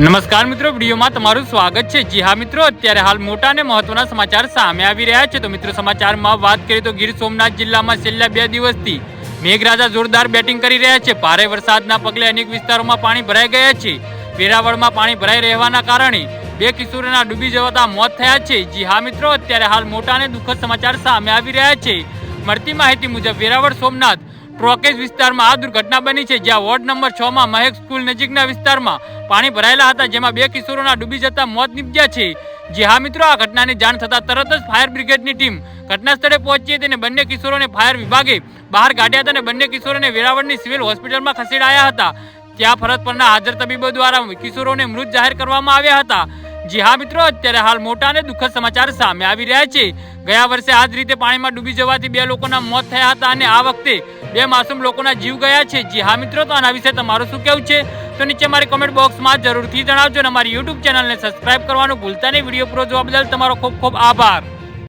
નમસ્કાર મિત્રો, વિડીયોમાં તમારું સ્વાગત છે। જી હા મિત્રો, અત્યારે હાલ મોટા અને મહત્વના સમાચાર સામે આવી રહ્યા છે। તો મિત્રો, સમાચારમાં વાત કરીએ તો ગીર સોમનાથ જિલ્લામાં છેલ્લા 2 દિવસથી મેઘરાજા જોરદાર બેટિંગ કરી રહ્યા છે। ભારે વરસાદના પગલે અનેક વિસ્તારોમાં પાણી ભરાઈ ગયા છે। વેરાવળમાં પાણી ભરાઈ રહેવાના કારણે 2 કિશોરોના ડૂબી જવાતા મોત થયા છે। જી હા મિત્રો, અત્યારે હાલ મોટા અને દુઃખદ સમાચાર સામે આવી રહ્યા છે। મળતી માહિતી મુજબ વેરાવળ સોમનાથ ટ્રોકેજ વિસ્તારમાં આ દુર્ઘટના બની છે, જ્યાં વોર્ડ નંબર 6 માં મહેક સ્કૂલ નજીકના વિસ્તારમાં પાણી ભરાયેલા હતા, જેમાં 2 કિશોરોના ડૂબી જતા મોત નીપજ્યા છે। જી હા મિત્રો, આ ઘટનાની જાણ થતા તરત જ ફાયર બ્રિગેડની ટીમ ઘટના સ્થળે પહોંચી હતી અને બંને કિશોરોને ફાયર વિભાગે બહાર કાઢ્યા હતા અને બંને કિશોરોને વેરાવળની સિવિલ હોસ્પિટલમાં ખસેડાયા હતા। ત્યાં ફરજ પરના હાજર તબીબો દ્વારા કિશોરોને મૃત જાહેર કરવામાં આવ્યા હતા। જી હા મિત્રો, અત્યારે હાલ મોટા અને દુઃખદ સમાચાર સામે આવી રહ્યા છે। ગયા વર્ષે આ જ રીતે પાણીમાં ડૂબી જવાથી 2 લોકોના મોત થયા હતા અને આ વખતે 2 માસૂમ લોકોના જીવ ગયા છે। જી હા મિત્રો, તો આના વિશે તમારું શું કહેવું છે તો નીચે મારી કમેન્ટ બોક્સમાં જરૂરથી જણાવજો અને અમારી યુટ્યુબ ચેનલને સબસ્ક્રાઇબ કરવાનું ભૂલતા નહીં। વિડીયો પૂરો જોવા બદલ તમારો ખૂબ ખૂબ આભાર।